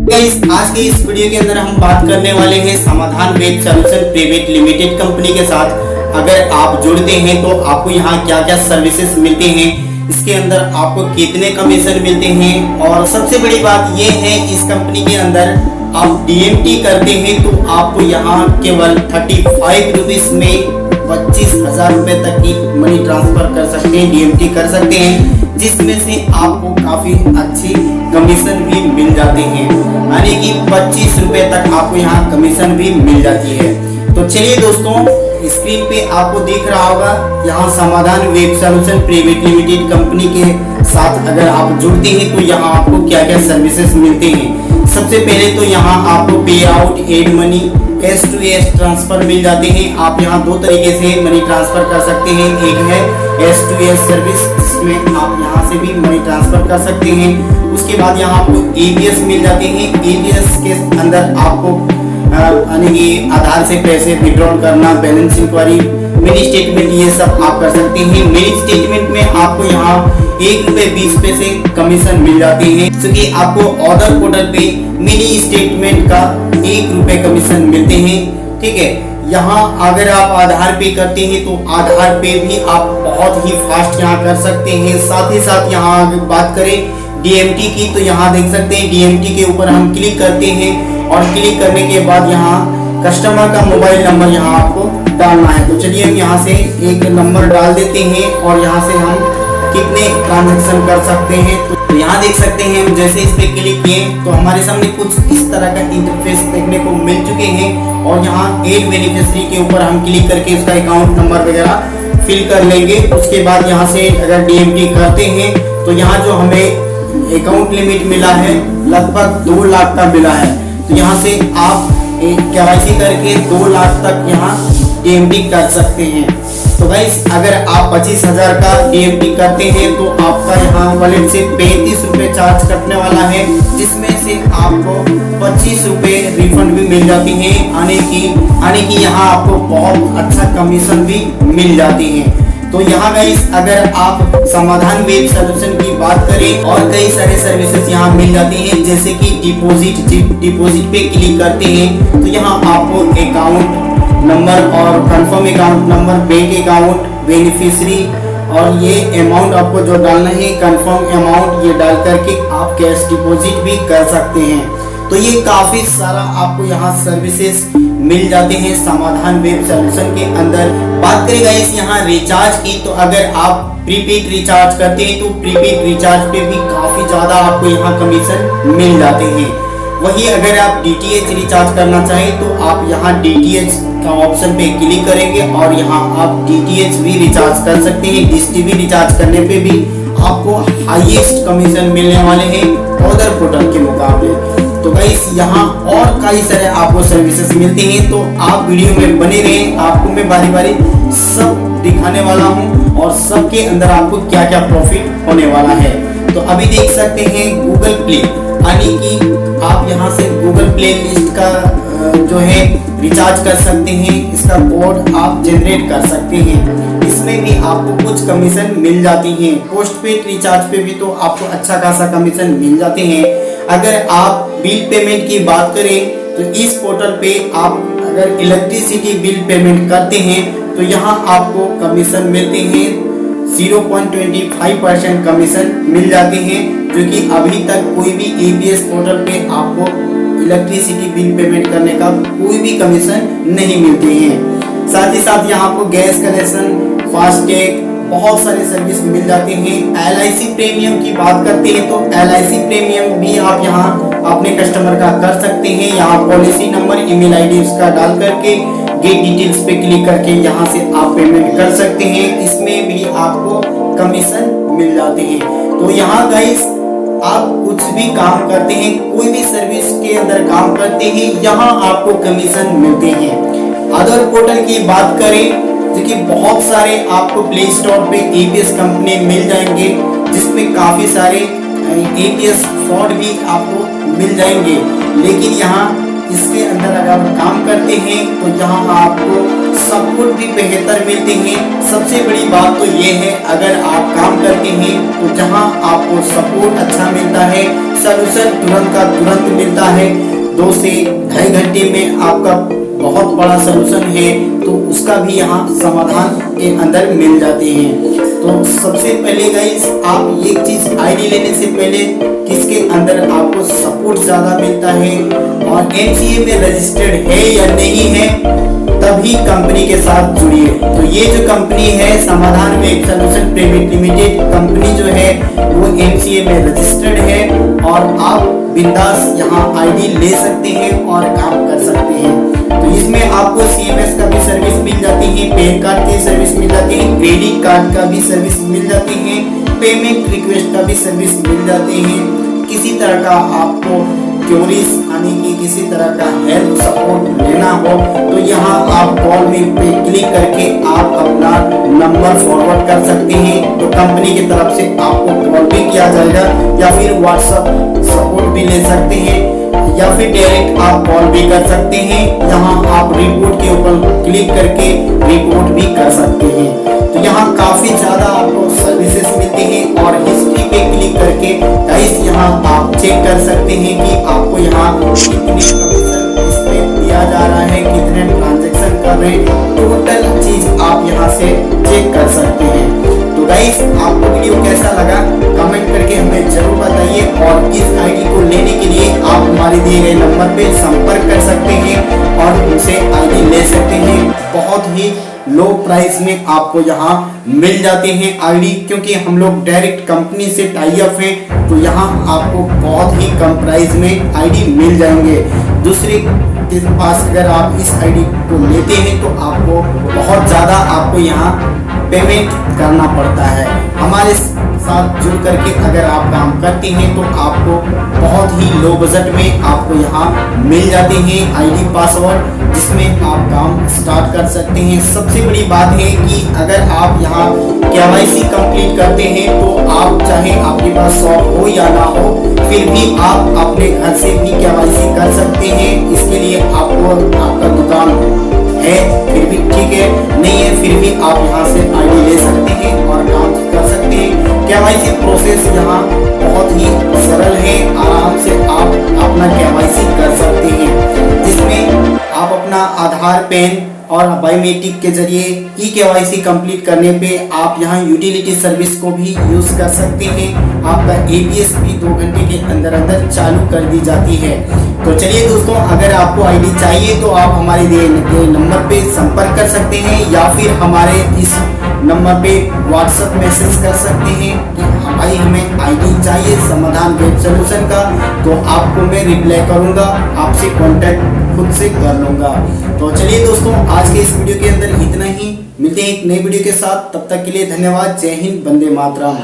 आज के इस वीडियो के अंदर हम बात करने वाले हैं समाधान web solution private limited company के साथ। अगर आप जुड़ते हैं तो आपको यहाँ क्या क्या सर्विसेज मिलते हैं, इसके अंदर आपको कितने कमीशन मिलते हैं, और सबसे बड़ी बात ये है इस कंपनी के अंदर आप डीएमटी करते हैं तो आपको यहाँ केवल 35 रुपीज में 25,000 रुपए तक की मनी ट्रांसफर कर सकते हैं, डीएमटी कर सकते हैं, जिसमें से आपको काफी अच्छी कमीशन भी मिल जाते हैं, यानी कि 25 रुपए तक आपको यहाँ कमीशन भी मिल जाती है। तो चलिए दोस्तों, स्क्रीन पे आपको दिख रहा होगा यहाँ समाधान web solution private limited company के साथ अगर आप जुड़ते हैं तो यहाँ आपको क्या क्या सर्विसेज मिलते हैं। सबसे पहले तो यहाँ आपको pay out, add money, S to S transfer मिल जाते हैं। आप यहाँ दो तरीके से मनी ट्रांसफर कर सकते हैं। एक है एस टू एस सर्विस, जिसमें आप यहाँ से भी मनी ट्रांसफर कर सकते हैं। उसके बाद यहाँ आपको एबीएस मिल जाते हैं। एबीएस के अंदर आपको यानी कि आधार से पैसे विड्रॉल करना, बैलेंस इंक्वायरी, मिनी स्टेटमेंट, ये सब आप कर सकते हैं। मिनी स्टेटमेंट में आपको यहाँ ₹1.20 कमीशन मिल जाते हैं, क्योंकि आपको ऑर्डर पोर्टल पे मिनी स्टेटमेंट का ₹1 कमीशन मिलते हैं। ठीक है, यहाँ अगर आप आधार पे करते हैं तो आधार पे भी आप बहुत ही फास्ट यहाँ कर सकते हैं। साथ ही साथ यहाँ अगर बात करें डीएमटी की, तो यहाँ देख सकते हैं डीएमटी के ऊपर हम क्लिक करते हैं और क्लिक करने के बाद यहाँ कस्टमर का मोबाइल नंबर यहाँ आपको डालना है। तो चलिए हम यहाँ से एक नंबर डाल देते हैं और यहाँ से हम कितने ट्रांजैक्शन कर सकते हैं। तो यहाँ देख सकते हैं हम जैसे इस पे क्लिक किए तो हमारे सामने कुछ इस तरह का इंटरफेस देखने को मिल चुके हैं, और यहाँ एड बेनिफिशियरी के ऊपर हम क्लिक करके उसका अकाउंट नंबर वगैरह फिल कर लेंगे। उसके बाद यहाँ से अगर डीएमटी करते हैं तो यहाँ जो हमें अकाउंट लिमिट मिला है लगभग 2 लाख का मिला है। तो यहाँ से आप केवाईसी करके 2 लाख तक यहाँ डीएमटी कर सकते हैं। तो गाइस, अगर आप 25,000 का डीएमटी करते हैं तो आपका यहाँ वॉलेट से 35 रुपए चार्ज कटने वाला है, जिसमें से आपको 25 रुपए रिफंड भी मिल जाती है, आने की यहाँ आपको बहुत अच्छा कमीशन भी मिल जाती है। तो यहाँ गाइस, अगर आप समाधान वेब सॉल्यूशन की बात करें और कई सारे सर्विसेज यहाँ मिल जाती हैं, जैसे कि डिपॉजिट पे क्लिक करते हैं तो यहाँ आपको अकाउंट नंबर और confirm account number, bank account, beneficiary और ये अमाउंट आपको जो डालना है कंफर्म अमाउंट, ये डाल करके आप कैश डिपॉजिट भी कर सकते हैं। तो ये काफी सारा आपको यहाँ सर्विसेज मिल जाते हैं समाधान वेब सॉल्यूशन के अंदर। बात करें गाइस यहाँ रिचार्ज की, तो अगर आप प्रीपेड रिचार्ज करते हैं तो प्रीपेड रिचार्ज पे भी काफी ज्यादा आपको यहाँ कमीशन मिल जाते हैं। वही अगर आप डीटीएच रिचार्ज करना चाहें तो आप यहाँ डीटीएच का ऑप्शन पे क्लिक करेंगे और यहाँ आप डीटीएच भी रिचार्ज कर सकते हैं। डिश टीवी रिचार्ज करने पे भी आपको हाईएस्ट कमीशन मिलने वाले हैं अदर पोर्टल के मुकाबले। तो गाइस, यहाँ और कई सारे आपको सर्विसेज मिलते हैं, तो आप वीडियो में बने रहें। आपको मैं बारी बारी सब दिखाने वाला हूँ और सबके अंदर आपको क्या क्या प्रॉफिट होने वाला है। तो अभी देख सकते हैं गूगल प्ले, यानी कि आप यहाँ से गूगल प्ले लिस्ट का जो है रिचार्ज कर सकते हैं। इसका कोड आप जनरेट कर सकते हैं, इसमें भी आपको कुछ कमीशन मिल जाती है। पोस्ट पेड रिचार्ज पे भी तो आपको अच्छा खासा कमीशन मिल जाते हैं। अगर आप बिल पेमेंट की बात करें तो इस पोर्टल पे आप अगर इलेक्ट्रिसिटी बिल पेमेंट करते हैं तो यहाँ आपको कमीशन मिलते हैं 0.25% कमीशन मिल जाते हैं, जो कि अभी तक कोई भी एबीएस पोर्टल पे आपको इलेक्ट्रिसिटी बिल पेमेंट करने का कोई भी कमीशन नहीं मिलते हैं। साथ ही साथ यहाँ आपको गैस कनेक्शन, फास्टैग, बहुत सारे सर्विस मिल जाते हैं। एलआईसी प्रीमियम की बात करते हैं तो एलआईसी प्रीमियम भी आप यहाँ अपने कस्टमर का कर सकते हैं। यहाँ पॉलिसी नंबर, ईमेल आईडी उसका डाल करके गेट डिटेल्स पे क्लिक करके यहाँ से आप पेमेंट कर सकते हैं। इसमें भी आपको कमीशन मिल जाते हैं। तो यहाँ गाइस, आप कुछ भी काम करते हैं, कोई भी सर्विस के अंदर काम करते हैं, यहाँ आपको कमीशन मिलते हैं। अदर पोर्टल की बात करें जो कि बहुत सारे आपको प्ले स्टोर पे एबीएस कंपनी मिल जाएंगे, जिसमें काफी सारे एबीएस फ्रॉड भी आपको मिल जाएंगे। लेकिन यहाँ इसके अंदर अगर आप काम करते हैं तो यहाँ आपको सपोर्ट भी बेहतर मिलते हैं। सबसे बड़ी बात तो ये है, अगर आप काम करते हैं तो जहां आपको सपोर्ट अच्छा मिलता है, सलूशन तुरंत का तुरंत मिलता है, 2 से ढाई घंटे में आपका बहुत बड़ा सलूशन है तो उसका भी यहाँ समाधान के अंदर मिल जाते हैं। तो सबसे पहले गाइस, आप एक चीज आईडी लेने से पहले किसके अंदर आपको सपोर्ट ज्यादा मिलता है और एमसीए में रजिस्टर्ड है या नहीं है, तभी कंपनी के साथ जुड़िए। तो ये जो कंपनी है समाधान web solution private limited company जो है वो एमसीए में रजिस्टर्ड है और आप बिंदास यहाँ आईडी ले सकते हैं और काम कर सकते हैं। तो इसमें आपको सीएमएस का भी सर्विस मिल जाती है, पैन कार्ड की सर्विस मिल जाती है, क्रेडिट कार्ड का भी सर्विस मिल जाती है, पेमेंट रिक्वेस्ट का भी सर्विस मिल जाती है। किसी तरह का आपको क्वेरीज आने की, किसी तरह का हेल्प सपोर्ट लेना हो तो यहाँ आप कॉल में पे क्लिक करके आप अपना नंबर फॉरवर्ड कर सकते हैं। तो कंपनी की तरफ से आपको कॉल भी किया जाएगा या फिर व्हाट्सएप सपोर्ट भी ले सकते हैं या फिर डायरेक्ट आप कॉल भी कर सकते हैं। यहाँ आप रिपोर्ट के ऊपर क्लिक करके रिपोर्ट भी कर सकते हैं। तो यहाँ काफी ज्यादा आपको सर्विसेज मिलती हैं और हिस्ट्री पे क्लिक करके गाइस यहाँ आप चेक कर सकते हैं कि आपको यहाँ कितने कमीशन इसमें दिया जा रहा है, कितने ट्रांजैक्शन कर रहे हैं, टोटल चीज आप यहाँ से चेक कर सकते हैं। तो गाइस आपको वीडियो कैसा लगा कमेंट करके हमें जरूर बताइए और इस आईडी को लेने के लिए आप हमारे दिए गए नंबर पे संपर्क कर सकते हैं और उनसे आईडी ले सकते हैं। बहुत ही लो प्राइस में आपको यहाँ मिल जाते हैं आईडी, क्योंकि हम लोग डायरेक्ट कंपनी से टाई अप हैं तो यहाँ आपको बहुत ही कम प्राइस में आईडी मिल जाएंगे। दूसरे के पास अगर आप इस आईडी को लेते हैं तो आपको बहुत ज़्यादा आपको यहाँ पेमेंट करना पड़ता है। हमारे साथ जुड़ करके अगर आप काम करते हैं तो आपको बहुत ही लो बजट में आपको यहाँ मिल जाते हैं आईडी पासवर्ड, जिसमें आप काम स्टार्ट कर सकते हैं। सबसे बड़ी बात है कि अगर आप यहाँ केवाईसी कंप्लीट करते हैं तो आप चाहे आपके पास शॉप हो या ना हो, फिर भी आप अपने घर से भी केवाईसी कर सकते हैं। इसके लिए आपको आपका दुकान है फिर भी ठीक है, नहीं है फिर भी आप यहाँ से आईडी ले सकते हैं और काम कर सकते हैं। केवाईसी प्रोसेस यहाँ बहुत ही सरल है, आराम से आप अपना केवाईसी कर सकते हैं, जिसमें आप अपना आधार, पैन और बायोमेट्रिक के जरिए ई केवाईसी कंप्लीट करने पे आप यहाँ यूटिलिटी सर्विस को भी यूज कर सकते हैं। आपका एपीएस भी 2 घंटे के अंदर अंदर चालू कर दी जाती है। तो चलिए दोस्तों, अगर आपको आईडी चाहिए तो आप हमारे दिए गए नंबर पे संपर्क कर सकते हैं या फिर हमारे इस नंबर पे व्हाट्सएप मैसेज कर सकते हैं कि भाई हमें आईडी चाहिए समाधान वेब सॉल्यूशन का, तो आपको मैं रिप्लाई करूंगा, आपसे कांटेक्ट खुद से कर लूंगा। तो चलिए दोस्तों, आज के इस वीडियो के अंदर इतना ही, मिलते हैं एक नई वीडियो के साथ, तब तक के लिए धन्यवाद। जय हिंद, वंदे मातरम।